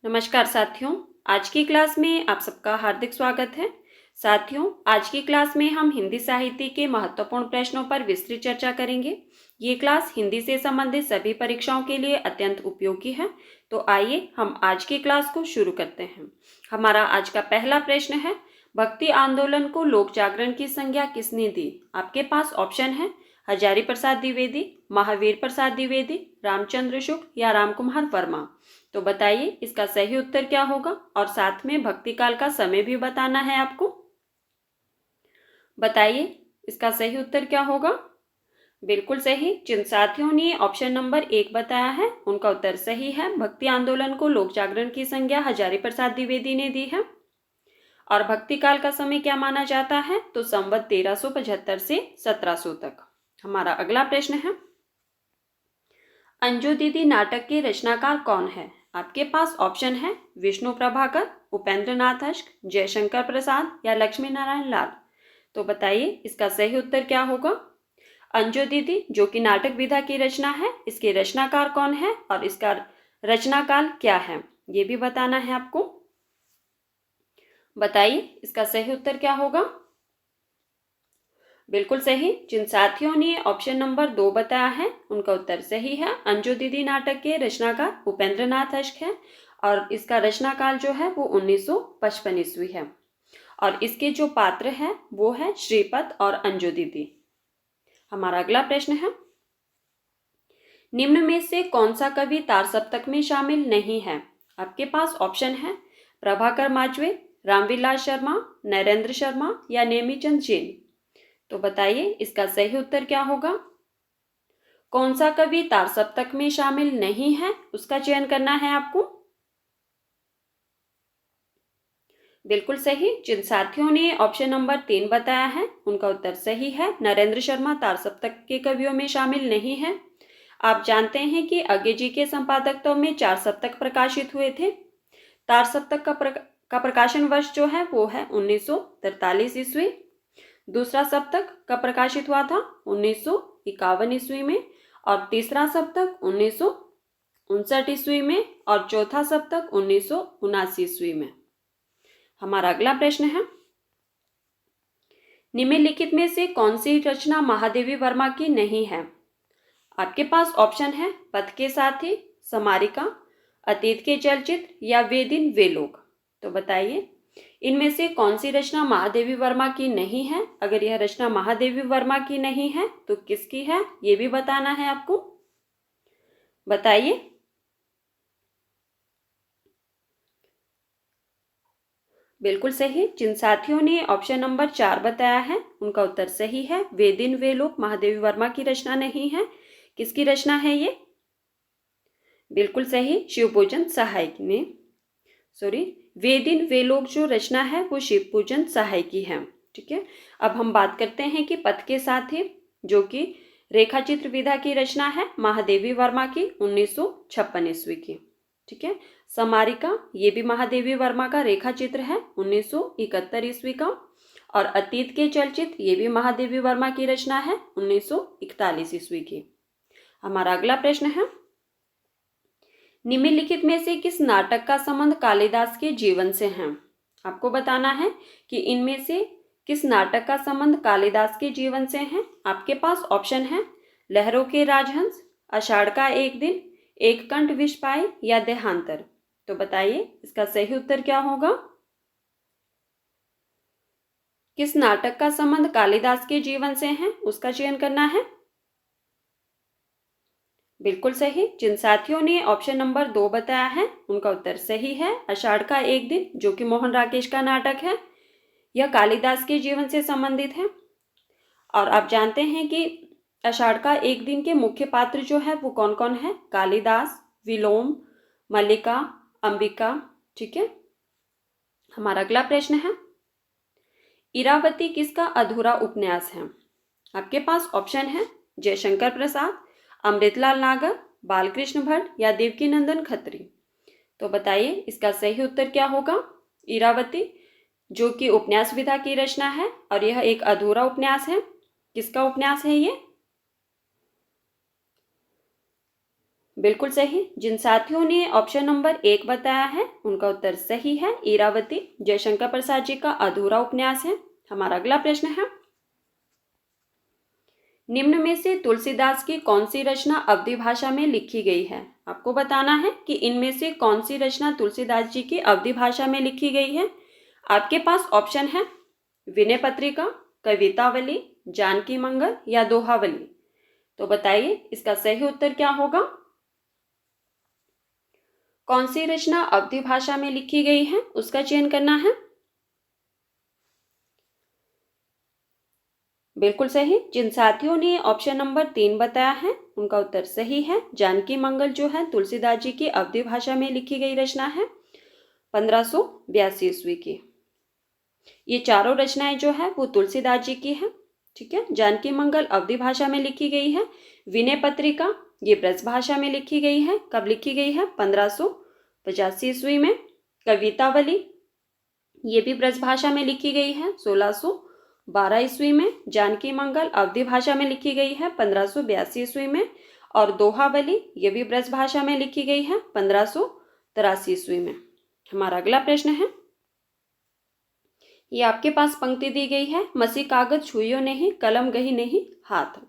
नमस्कार साथियों, आज की क्लास में आप सबका हार्दिक स्वागत है। साथियों, आज की क्लास में हम हिंदी साहित्य के महत्वपूर्ण प्रश्नों पर विस्तृत चर्चा करेंगे। ये क्लास हिंदी से संबंधित सभी परीक्षाओं के लिए अत्यंत उपयोगी है। तो आइए हम आज की क्लास को शुरू करते हैं। हमारा आज का पहला प्रश्न है, भक्ति आंदोलन को लोक जागरण की संज्ञा किसने दी? आपके पास ऑप्शन है हजारी प्रसाद द्विवेदी, महावीर प्रसाद द्विवेदी, रामचंद्र शुक्ल या रामकुमार वर्मा। तो बताइए इसका सही उत्तर क्या होगा और साथ में भक्ति काल का समय भी बताना है आपको। बताइए इसका सही उत्तर क्या होगा। बिल्कुल सही। जिन साथियों ने ऑप्शन नंबर 1 बताया है उनका उत्तर सही है। भक्ति आंदोलन को लोक जागरण की संज्ञा हजारी प्रसाद द्विवेदी ने दी है। और भक्ति काल का समय क्या माना जाता है? तो संवत 1375 से 1700 तक। हमारा अगला प्रश्न है, अंजू दीदी नाटक के रचनाकार कौन है? आपके पास ऑप्शन है विष्णु प्रभाकर, उपेंद्र नाथ अश्क, जयशंकर प्रसाद या लक्ष्मी नारायण लाल। तो बताइए इसका सही उत्तर क्या होगा। अंजू दीदी जो कि नाटक विधा की रचना है, इसके रचनाकार कौन है और इसका रचनाकाल क्या है, ये भी बताना है आपको। बताइए इसका सही उत्तर क्या होगा। बिल्कुल सही। जिन साथियों ने ऑप्शन नंबर 2 बताया है उनका उत्तर सही है। अंजू दीदी नाटक के रचनाकार उपेंद्र नाथ अश्क है और इसका रचनाकाल जो है वो 1955 ईस्वी है। और इसके जो पात्र है वो है श्रीपत और अंजू दीदी। हमारा अगला प्रश्न है, निम्न में से कौन सा कवि तार सप्तक में शामिल नहीं है? आपके पास ऑप्शन है प्रभाकर माचवे, रामविलास शर्मा, नरेंद्र शर्मा या नेमीचंद जैन। तो बताइए इसका सही उत्तर क्या होगा। कौन सा कवि तार सप्तक में शामिल नहीं है उसका चयन करना है आपको। बिल्कुल सही। जिन साथियों ने ऑप्शन नंबर 3 बताया है उनका उत्तर सही है। नरेंद्र शर्मा तार सप्तक के कवियों में शामिल नहीं है। आप जानते हैं कि अज्ञे जी के संपादकत्व में 4 सप्तक प्रकाशित हुए थे। तार सप्तक का प्रकाशन वर्ष जो है वो है 1943 ईस्वी। दूसरा सप्तक कब प्रकाशित हुआ था? 1951 ईस्वी में। और तीसरा सप्तक 1959 ईस्वी में और चौथा सप्तक 1979 ईस्वी में। हमारा अगला प्रश्न है, निम्नलिखित में से कौन सी रचना महादेवी वर्मा की नहीं है? आपके पास ऑप्शन है पथ के साथी, समारिका, अतीत के चलचित्र या वे दिन वे लोग। तो बताइए इनमें से कौन सी रचना महादेवी वर्मा की नहीं है। अगर यह रचना महादेवी वर्मा की नहीं है तो किसकी है, ये भी बताना है आपको। बताइए। बिल्कुल सही। जिन साथियों ने ऑप्शन नंबर 4 बताया है उनका उत्तर सही है। वे दिन वे लोग महादेवी वर्मा की रचना नहीं है। किसकी रचना है ये? बिल्कुल सही, शिवपूजन सहाय ने। वे दिन वे लोग जो रचना है वो शिवपूजन सहाय की है। ठीक है। अब हम बात करते हैं कि पथ के साथ ही जो कि रेखा चित्र विधा की रचना है महादेवी वर्मा की 1956 ईस्वी की। ठीक है। समारिका ये भी महादेवी वर्मा का रेखा चित्र है 1971 ईस्वी का। और अतीत के चलचित्र ये भी महादेवी वर्मा की रचना है 1941 ईस्वी की। हमारा अगला प्रश्न है, निम्नलिखित में से किस नाटक का संबंध कालिदास के जीवन से है? आपको बताना है कि इनमें से किस नाटक का संबंध कालिदास के जीवन से है। आपके पास ऑप्शन है लहरों के राजहंस, आषाढ़ का एक दिन, एक कंठ विष पाए या देहांतर। तो बताइए इसका सही उत्तर क्या होगा। किस नाटक का संबंध कालिदास के जीवन से है उसका चयन करना है। बिल्कुल सही। जिन साथियों ने ऑप्शन नंबर 2 बताया है उनका उत्तर सही है। आषाढ़ का एक दिन जो कि मोहन राकेश का नाटक है, यह कालिदास के जीवन से संबंधित है। और आप जानते हैं कि आषाढ़ का एक दिन के मुख्य पात्र जो है वो कौन कौन है? कालिदास, विलोम, मल्लिका, अंबिका। ठीक है। हमारा अगला प्रश्न है, इरावती किसका अधूरा उपन्यास है? आपके पास ऑप्शन है जयशंकर प्रसाद, अमृतलाल नागर, बालकृष्ण भट्ट या देवकीनंदन खत्री। तो बताइए इसका सही उत्तर क्या होगा। इरावती जो कि उपन्यास विधा की रचना है और यह एक अधूरा उपन्यास है। किसका उपन्यास है ये? बिल्कुल सही। जिन साथियों ने ऑप्शन नंबर 1 बताया है उनका उत्तर सही है। इरावती जयशंकर प्रसाद जी का अधूरा उपन्यास है। हमारा अगला प्रश्न है, निम्न में से तुलसीदास की कौन सी रचना अवधी भाषा में लिखी गई है? आपको बताना है कि इनमें से कौन सी रचना तुलसीदास जी की अवधी भाषा में लिखी गई है। आपके पास ऑप्शन है विनय पत्रिका, कवितावली, जानकी मंगल या दोहावली। तो बताइए इसका सही उत्तर क्या होगा? कौन सी रचना अवधी भाषा में लिखी गई है उसका चयन करना है। बिल्कुल सही। जिन साथियों ने ऑप्शन नंबर 3 बताया है उनका उत्तर सही है। जानकी मंगल जो है तुलसीदास जी की अवधी भाषा में लिखी गई रचना है 1582 ईस्वी की। ये चारों रचनाएं जो है वो तुलसीदास जी की है। ठीक है। जानकी मंगल अवधी भाषा में लिखी गई है। विनय पत्रिका ये ब्रज भाषा में लिखी गई है। कब लिखी गई है? 1585 ईस्वी में। कवितावली ये भी ब्रज भाषा में लिखी गई है 1612 ईस्वी में। जानकी मंगल अवधी भाषा में लिखी गई है 1582 ईस्वी में। और दोहावली ये भी ब्रज भाषा में लिखी गई है 1583 ईस्वी में। हमारा अगला प्रश्न है, ये आपके पास पंक्ति दी गई है, मसी कागज छुइयो नहीं, कलम गही नहीं हाथ।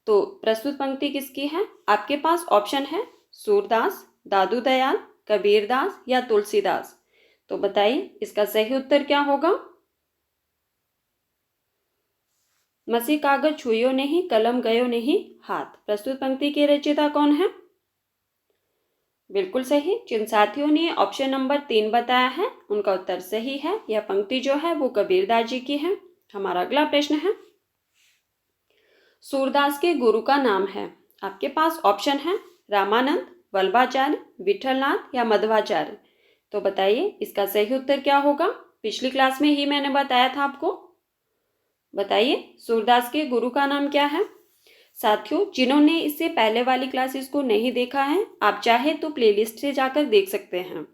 तो प्रस्तुत पंक्ति किसकी है? आपके पास ऑप्शन है सूरदास, दादू दयाल, कबीरदास या तुलसीदास। तो बताइए इसका सही उत्तर क्या होगा? मसी कागज छुइयो नहीं, कलम गयो नहीं हाथ। प्रस्तुत पंक्ति के रचयिता कौन है? बिल्कुल सही। जिन साथियों ने ऑप्शन नंबर 3 बताया है उनका उत्तर सही है। यह पंक्ति जो है वो कबीरदास जी की है। हमारा अगला प्रश्न है, सूरदास के गुरु का नाम है। आपके पास ऑप्शन है रामानंद, वल्लभाचार्य, विठलनाथ या मध्वाचार्य। तो बताइए इसका सही उत्तर क्या होगा? पिछली क्लास में ही मैंने बताया था आपको। बताइए सूरदास के गुरु का नाम क्या है? साथियों जिन्होंने इससे पहले वाली क्लासेस को नहीं देखा है, आप चाहे तो प्लेलिस्ट से जाकर देख सकते हैं।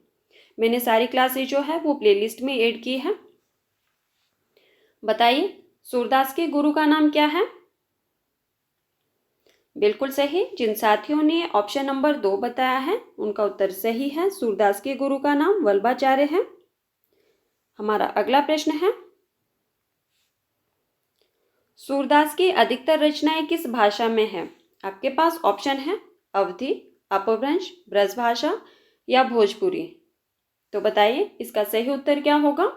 मैंने सारी क्लासेस जो है वो प्लेलिस्ट में ऐड की है। बताइए सूरदास के गुरु का नाम क्या है? बिल्कुल सही। जिन साथियों ने ऑप्शन नंबर 2 बताया है उनका उत्तर सही है। सूरदास के गुरु का नाम वल्लभाचार्य है। हमारा अगला प्रश्न है, सूरदास की अधिकतर रचनाएं किस भाषा में है? आपके पास ऑप्शन है अवधी, अपभ्रंश, ब्रजभाषा या भोजपुरी। तो बताइए इसका सही उत्तर क्या होगा?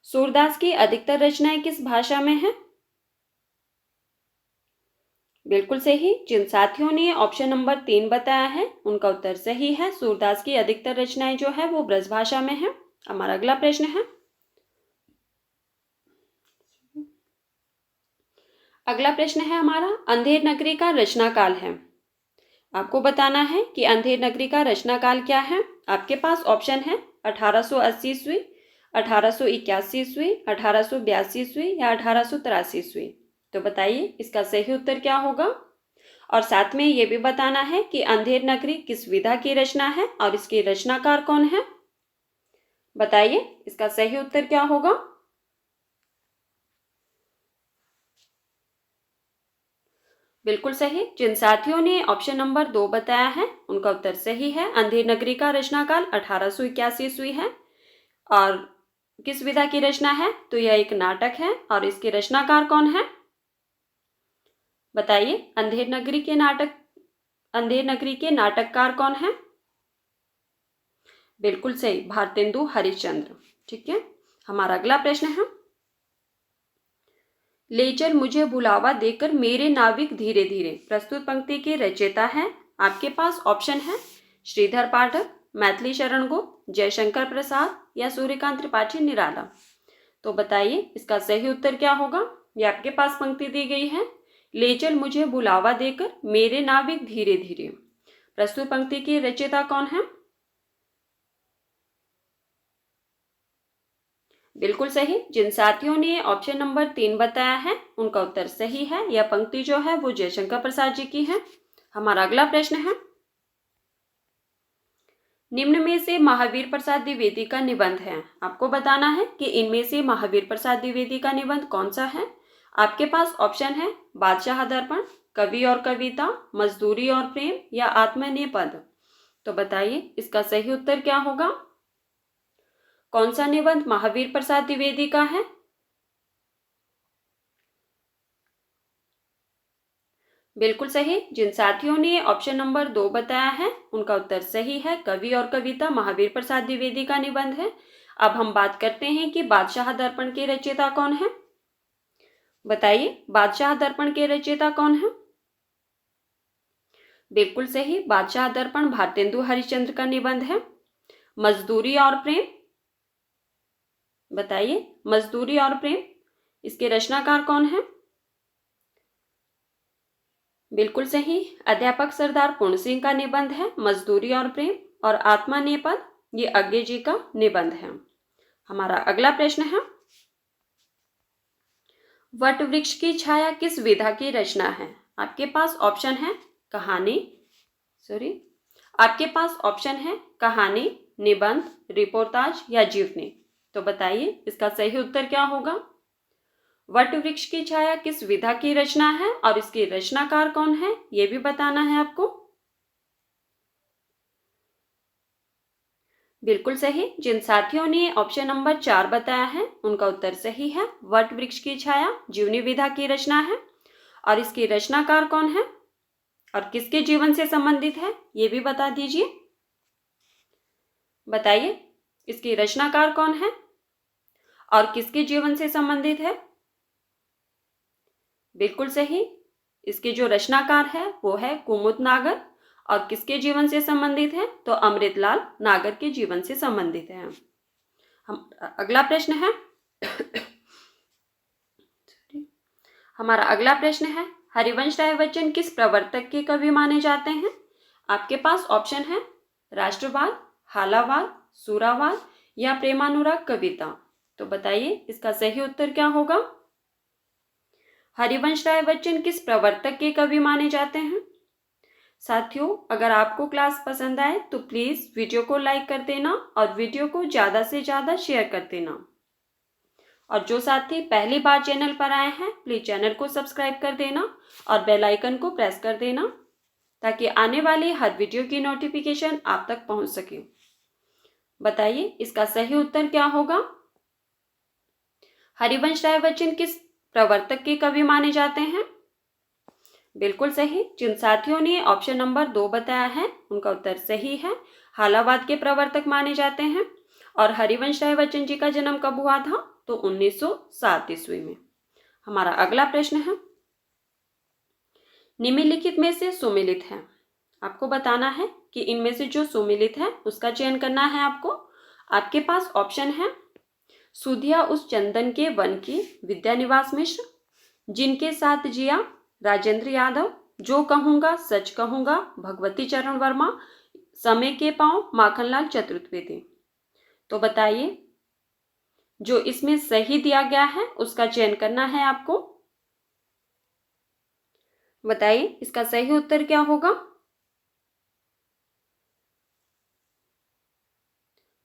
सूरदास की अधिकतर रचनाएं किस भाषा में है? बिल्कुल सही। जिन साथियों ने ऑप्शन नंबर 3 बताया है उनका उत्तर सही है। सूरदास की अधिकतर रचनाएं जो है वो ब्रजभाषा में है। हमारा अगला प्रश्न है, अगला प्रश्न है हमारा, अंधेर नगरी का रचना काल है। आपको बताना है कि अंधेर नगरी का रचना काल क्या है। आपके पास ऑप्शन है 1880 ईस्वी, 1881 ईस्वी, 1882 ईस्वी या 1883 ईस्वी। तो बताइए इसका सही उत्तर क्या होगा? और साथ में ये भी बताना है कि अंधेर नगरी किस विधा की रचना है और इसके रचनाकार कौन है। बताइए इसका सही उत्तर क्या होगा? बिल्कुल सही। जिन साथियों ने ऑप्शन नंबर 2 बताया है उनका उत्तर सही है। अंधेर नगरी का रचनाकाल 1881 ईस्वी है। और किस विधा की रचना है? तो यह एक नाटक है। और इसके रचनाकार कौन है? बताइए अंधेर नगरी के नाटककार कौन है? बिल्कुल सही, भारतेंदु हरिश्चंद्र। ठीक है। हमारा अगला प्रश्न है, ले चल मुझे बुलावा देकर मेरे नाविक धीरे धीरे। प्रस्तुत पंक्ति के रचयिता है। आपके पास ऑप्शन है श्रीधर पाठक, मैथिली शरण गुप्त, जयशंकर प्रसाद या सूर्यकांत त्रिपाठी निराला। तो बताइए इसका सही उत्तर क्या होगा? ये आपके पास पंक्ति दी गई है, ले चल मुझे बुलावा देकर मेरे नाविक धीरे धीरे। प्रस्तुत पंक्ति की रचयिता कौन है? बिल्कुल सही। जिन साथियों ने ऑप्शन नंबर 3 बताया है उनका उत्तर सही है। यह पंक्ति जो है वो जयशंकर प्रसाद जी की है। हमारा अगला प्रश्न है, निम्न में से महावीर प्रसाद द्विवेदी का निबंध है। आपको बताना है कि इनमें से महावीर प्रसाद द्विवेदी का निबंध कौन सा है। आपके पास ऑप्शन है बादशाह दर्पण, कवि और कविता, मजदूरी और प्रेम या आत्मनिबंध? तो बताइए इसका सही उत्तर क्या होगा। कौन सा निबंध महावीर प्रसाद द्विवेदी का है? बिल्कुल सही। जिन साथियों ने ऑप्शन नंबर 2 बताया है उनका उत्तर सही है। कवि और कविता महावीर प्रसाद द्विवेदी का निबंध है। अब हम बात करते हैं कि बादशाह दर्पण के रचयिता कौन है। बताइए बादशाह दर्पण के रचयिता कौन है? बिल्कुल सही। बादशाह दर्पण भारतेंदु हरिश्चंद्र का निबंध है। मजदूरी और प्रेम? बताइए मजदूरी और प्रेम, इसके रचनाकार कौन है? बिल्कुल सही। अध्यापक सरदार पूर्ण सिंह का निबंध है मजदूरी और प्रेम। और आत्मनिबंध ये अज्ञे जी का निबंध है। हमारा अगला प्रश्न है, वट वृक्ष की छाया किस विधा की रचना है? आपके पास ऑप्शन है कहानी, निबंध, रिपोर्टाज या जीवनी। तो बताइए इसका सही उत्तर क्या होगा। वट वृक्ष की छाया किस विधा की रचना है और इसके रचनाकार कौन है ये भी बताना है आपको। बिल्कुल सही। जिन साथियों ने ऑप्शन नंबर 4 बताया है उनका उत्तर सही है। वट वृक्ष की छाया जीवनी विधा की रचना है। और इसकी रचनाकार कौन है और किसके जीवन से संबंधित है ये भी बता दीजिए। बताइए इसकी रचनाकार कौन है और किसके जीवन से संबंधित है। बिल्कुल सही। इसके जो रचनाकार है वो है कुमुद नागर। और किसके जीवन से संबंधित है तो अमृतलाल नागर के जीवन से संबंधित है। हम अगला प्रश्न है हमारा अगला प्रश्न है, हरिवंश राय बच्चन किस प्रवर्तक के कवि माने जाते हैं? आपके पास ऑप्शन है राष्ट्रवाद, हालावाद, सुरावाद या प्रेमानुराग कविता। तो बताइए इसका सही उत्तर क्या होगा। हरिवंश राय बच्चन किस प्रवर्तक के कवि माने जाते हैं? साथियों अगर आपको क्लास पसंद आए तो प्लीज वीडियो को लाइक कर देना और वीडियो को ज्यादा से ज्यादा शेयर कर देना। और जो साथी पहली बार चैनल पर आए हैं प्लीज चैनल को सब्सक्राइब कर देना और बेल आइकन को प्रेस कर देना ताकि आने वाली हर वीडियो की नोटिफिकेशन आप तक पहुंच सके। बताइए इसका सही उत्तर क्या होगा। हरिवंश राय बच्चन किस प्रवर्तक के कवि माने जाते हैं? बिल्कुल सही। जिन साथियों ने ऑप्शन नंबर 2 बताया है उनका उत्तर सही है। हालावाद के प्रवर्तक माने जाते हैं। और हरिवंश राय बच्चन जी का जन्म कब हुआ था तो 1907 ईस्वी में। हमारा अगला प्रश्न है, निम्नलिखित में से सुमेलित है। आपको बताना है कि इनमें से जो सुमेलित है उसका चयन करना है आपको। आपके पास ऑप्शन है सुधिया उस चंदन के वन की विद्यानिवास मिश्र, जिनके साथ जिया राजेंद्र यादव, जो कहूंगा सच कहूंगा भगवती चरण वर्मा, समय के पांव माखनलाल चतुर्वेदी। तो बताइए जो इसमें सही दिया गया है उसका चयन करना है आपको। बताइए इसका सही उत्तर क्या होगा।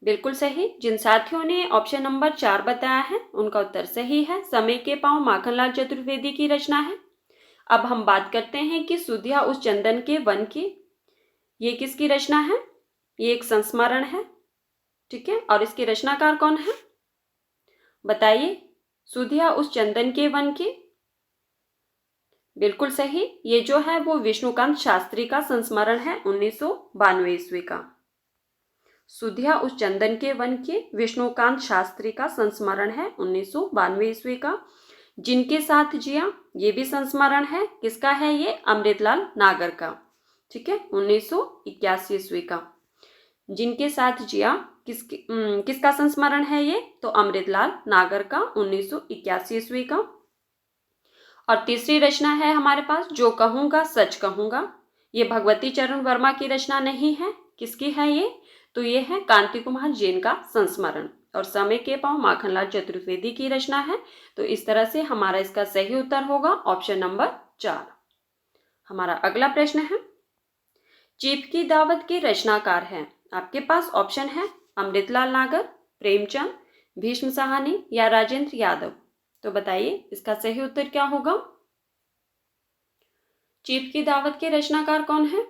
बिल्कुल सही। जिन साथियों ने ऑप्शन नंबर 4 बताया है उनका उत्तर सही है। समय के पांव माखनलाल चतुर्वेदी की रचना है। अब हम बात करते हैं कि सुधिया उस चंदन के वन की ये किसकी रचना है। ये एक संस्मरण है, ठीक है। और इसके रचनाकार कौन है बताइए। सुधिया उस चंदन के वन की, बिल्कुल सही। ये जो है वो विष्णुकांत शास्त्री का संस्मरण है 1992 ईस्वी का। सुधिया उस चंदन के वन के विष्णुकांत शास्त्री का संस्मरण है 1992 ईस्वी का। जिनके साथ जिया ये भी संस्मरण है, किसका है ये अमृतलाल नागर का, ठीक है 1981 ईस्वी का। जिनके साथ जिया किसका संस्मरण है ये तो अमृतलाल नागर का 1981 ईस्वी का। और तीसरी रचना है हमारे पास जो कहूंगा सच कहूंगा। ये भगवती चरण वर्मा की रचना नहीं है, किसकी है ये तो ये है कांति कुमार जैन का संस्मरण। और समय के पांव माखनलाल चतुर्वेदी की रचना है। तो इस तरह से हमारा इसका सही उत्तर होगा ऑप्शन नंबर 4। हमारा अगला प्रश्न है, चीफ की दावत के रचनाकार हैं। आपके पास ऑप्शन है अमृतलाल नागर, प्रेमचंद, भीष्म साहनी या राजेंद्र यादव। तो बताइए इसका सही उत्तर क्या होगा। चीफ की दावत के रचनाकार कौन है?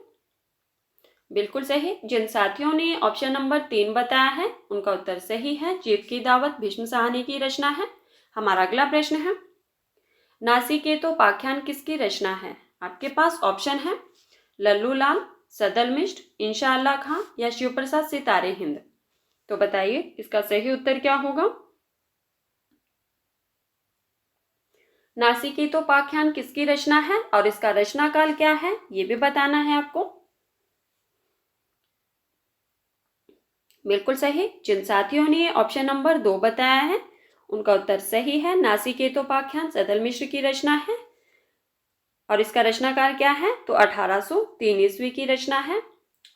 बिल्कुल सही। जिन साथियों ने ऑप्शन नंबर 3 बताया है उनका उत्तर सही है। चीफ की दावत भीष्म साहनी की रचना है। हमारा अगला प्रश्न है, नासिकेतोपाख्यान किसकी रचना है? आपके पास ऑप्शन है लल्लू लाल, सदल मिश्र, इंशाअल्लाह खां या शिव प्रसाद सितारे हिंद। तो बताइए इसका सही उत्तर क्या होगा? नासिकेतोपाख्यान किसकी रचना है और इसका रचनाकाल क्या है, ये भी बताना है आपको। बिल्कुल सही। जिन साथियों ने ऑप्शन नंबर 2 बताया है उनका उत्तर सही है। नासिकेतोपाख्यान सदल मिश्र की रचना है और इसका रचनाकार क्या है? तो 1803 ईस्वी की रचना है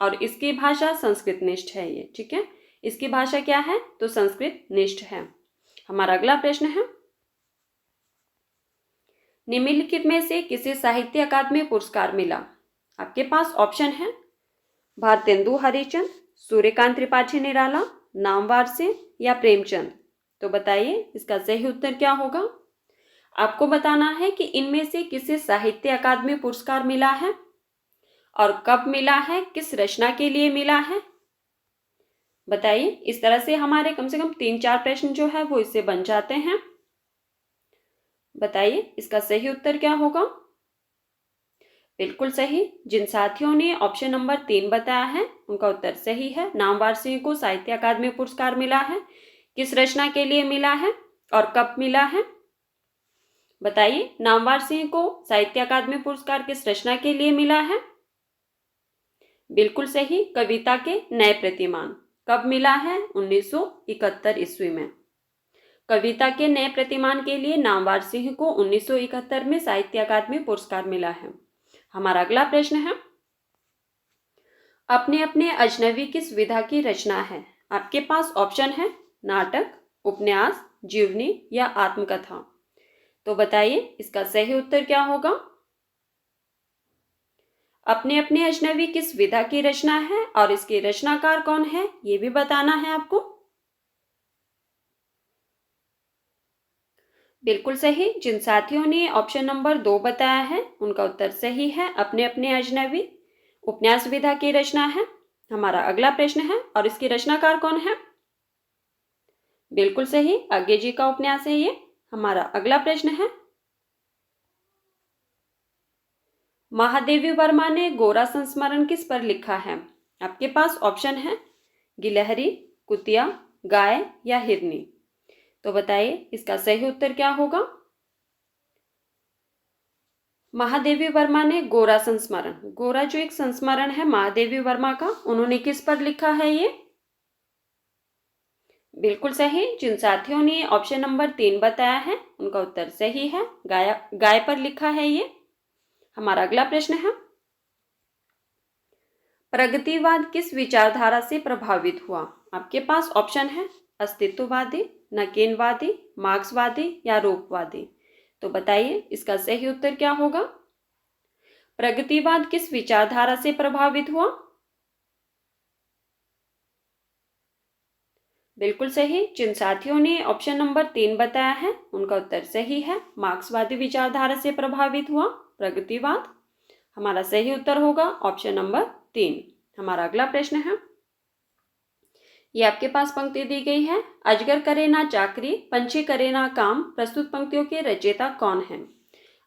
और इसकी भाषा संस्कृत निष्ठ है ये, ठीक है। इसकी भाषा क्या है? तो संस्कृत निष्ठ है। हमारा अगला प्रश्न है, निम्नलिखित में से किसे साहित्य अकादमी पुरस्कार मिला? आपके पास ऑप्शन है भारतेंदु हरिचंद, सूर्यकांत त्रिपाठी निराला, नामवर सिंह या प्रेमचंद। तो बताइए इसका सही उत्तर क्या होगा? आपको बताना है कि इनमें से किसे साहित्य अकादमी पुरस्कार मिला है और कब मिला है, किस रचना के लिए मिला है, बताइए। इस तरह से हमारे कम से कम 3-4 प्रश्न जो है वो इससे बन जाते हैं। बताइए इसका सही उत्तर क्या होगा? बिल्कुल सही। जिन साथियों ने ऑप्शन नंबर 3 बताया है उनका उत्तर सही है। नामवर सिंह को साहित्य अकादमी पुरस्कार मिला है, किस रचना के लिए मिला है और कब मिला है, बताइए। नामवर सिंह को साहित्य अकादमी पुरस्कार किस रचना के लिए मिला है? बिल्कुल सही, कविता के नए प्रतिमान। कब मिला है? 1971 ईस्वी में। कविता के नए प्रतिमान के लिए नामवर सिंह को 1971 में साहित्य अकादमी पुरस्कार मिला है। हमारा अगला प्रश्न है, अपने अपने अजनबी किस विधा की रचना है? आपके पास ऑप्शन है नाटक, उपन्यास, जीवनी या आत्मकथा। तो बताइए इसका सही उत्तर क्या होगा? अपने अपने अजनबी किस विधा की रचना है और इसके रचनाकार कौन है, ये भी बताना है आपको। बिल्कुल सही। जिन साथियों ने ऑप्शन नंबर 2 बताया है उनका उत्तर सही है। अपने अपने अजनबी उपन्यास विधा की रचना है। हमारा अगला प्रश्न है, और इसके रचनाकार कौन है? बिल्कुल सही, आज्ञे जी का उपन्यास है ये। हमारा अगला प्रश्न है, महादेवी वर्मा ने गोरा संस्मरण किस पर लिखा है? आपके पास ऑप्शन है गिलहरी, कुतिया, गाय या हिरनी। तो बताइए इसका सही उत्तर क्या होगा? महादेवी वर्मा ने गोरा संस्मरण, गोरा जो एक संस्मरण है महादेवी वर्मा का, उन्होंने किस पर लिखा है ये? बिल्कुल सही। जिन साथियों ने ऑप्शन नंबर 3 बताया है उनका उत्तर सही है, गाय पर लिखा है ये। हमारा अगला प्रश्न है, प्रगतिवाद किस विचारधारा से प्रभावित हुआ? आपके पास ऑप्शन है अस्तित्ववादी, नकेनवादी, मार्क्सवादी या रूपवादी। तो बताइए इसका सही उत्तर क्या होगा? प्रगतिवाद किस विचारधारा से प्रभावित हुआ? बिल्कुल सही। जिन साथियों ने ऑप्शन नंबर 3 बताया है उनका उत्तर सही है, मार्क्सवादी विचारधारा से प्रभावित हुआ प्रगतिवाद। हमारा सही उत्तर होगा ऑप्शन नंबर 3। हमारा अगला प्रश्न है, ये आपके पास पंक्ति दी गई है, अजगर करे ना चाकरी, पंछी करे ना काम, प्रस्तुत पंक्तियों के रचयिता कौन है?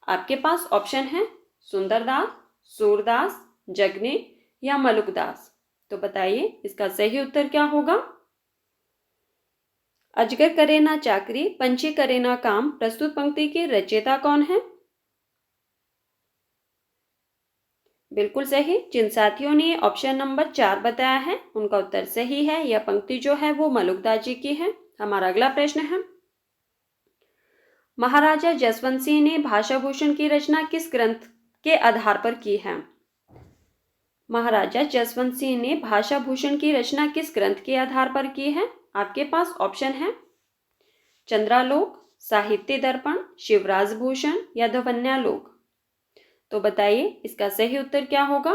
आपके पास ऑप्शन है सुंदरदास, सूरदास, जगने या मलुकदास। तो बताइए इसका सही उत्तर क्या होगा? अजगर करे ना चाकरी, पंछी करे ना काम, प्रस्तुत पंक्ति के रचयिता कौन है? बिल्कुल सही। जिन साथियों ने ऑप्शन नंबर 4 बताया है उनका उत्तर सही है। यह पंक्ति जो है वो मलुकदास जी की है। हमारा अगला प्रश्न है, महाराजा जसवंत सिंह ने भाषा भूषण की रचना किस ग्रंथ के आधार पर की है? महाराजा जसवंत सिंह ने भाषा भूषण की रचना किस ग्रंथ के आधार पर की है? आपके पास ऑप्शन है चंद्रालोक, साहित्य दर्पण, शिवराज भूषण या ध्वन्यालोक। तो बताइए इसका सही उत्तर क्या होगा?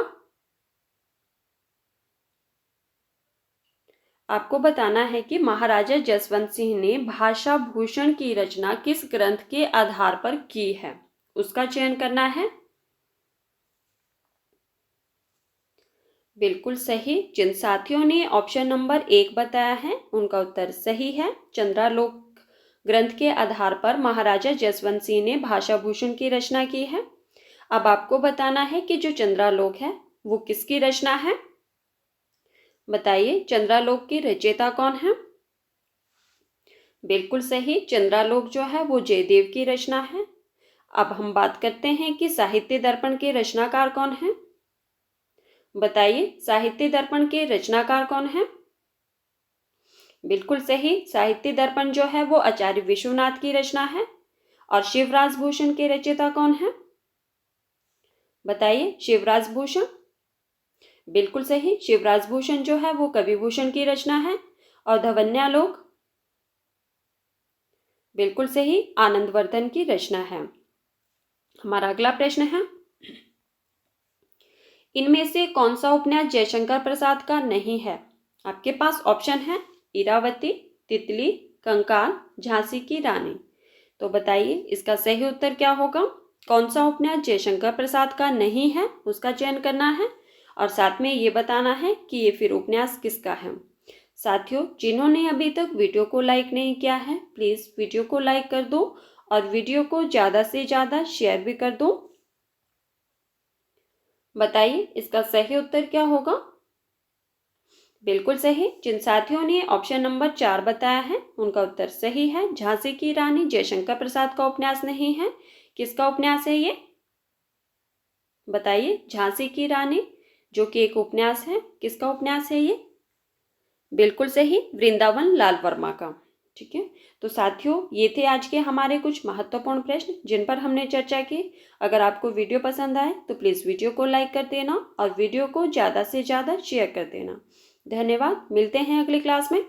आपको बताना है कि महाराजा जसवंत सिंह ने भाषा भूषण की रचना किस ग्रंथ के आधार पर की है, उसका चयन करना है। बिल्कुल सही। जिन साथियों ने ऑप्शन नंबर 1 बताया है उनका उत्तर सही है। चंद्रालोक ग्रंथ के आधार पर महाराजा जसवंत सिंह ने भाषा भूषण की रचना की है। अब आपको बताना है कि जो चंद्रालोक है वो किसकी रचना है। बताइए, चंद्रालोक की रचयिता कौन है। बिल्कुल सही। चंद्रालोक जो है वो जयदेव की रचना है। अब हम बात करते हैं कि साहित्य दर्पण के रचनाकार कौन है। बताइए, साहित्य दर्पण के रचनाकार कौन है। बिल्कुल सही। साहित्य दर्पण जो है वो आचार्य विश्वनाथ की रचना है। और शिवराज भूषण के रचयिता कौन है। बताइए, शिवराज भूषण। बिल्कुल सही। शिवराज भूषण जो है वो कवि भूषण की रचना है। और धवन्यालोक, बिल्कुल सही, आनंदवर्धन की रचना है। हमारा अगला प्रश्न है, इनमें से कौन सा उपन्यास जयशंकर प्रसाद का नहीं है। आपके पास ऑप्शन है इरावती, तितली, कंकाल, झांसी की रानी। तो बताइए इसका सही उत्तर क्या होगा। कौन सा उपन्यास जयशंकर प्रसाद का नहीं है उसका चयन करना है और साथ में ये बताना है कि ये फिर उपन्यास किसका है। साथियों, जिन्होंने अभी तक वीडियो को लाइक नहीं किया है प्लीज़ वीडियो को लाइक कर दो और वीडियो को ज़्यादा से ज़्यादा शेयर भी कर दो। बताइए इसका सही उत्तर क्या होगा। बिल्कुल सही। जिन साथियों ने ऑप्शन नंबर 4 बताया है उनका उत्तर सही है। झांसी की रानी जयशंकर प्रसाद का उपन्यास नहीं है। किसका उपन्यास है ये। बताइए, झांसी की रानी जो कि एक उपन्यास है, किसका उपन्यास है ये। बिल्कुल सही, वृंदावन लाल वर्मा का। ठीक है, तो साथियों ये थे आज के हमारे कुछ महत्वपूर्ण प्रश्न जिन पर हमने चर्चा की। अगर आपको वीडियो पसंद आए तो प्लीज़ वीडियो को लाइक कर देना और वीडियो को ज़्यादा से ज़्यादा शेयर कर देना। धन्यवाद। मिलते हैं अगली क्लास में।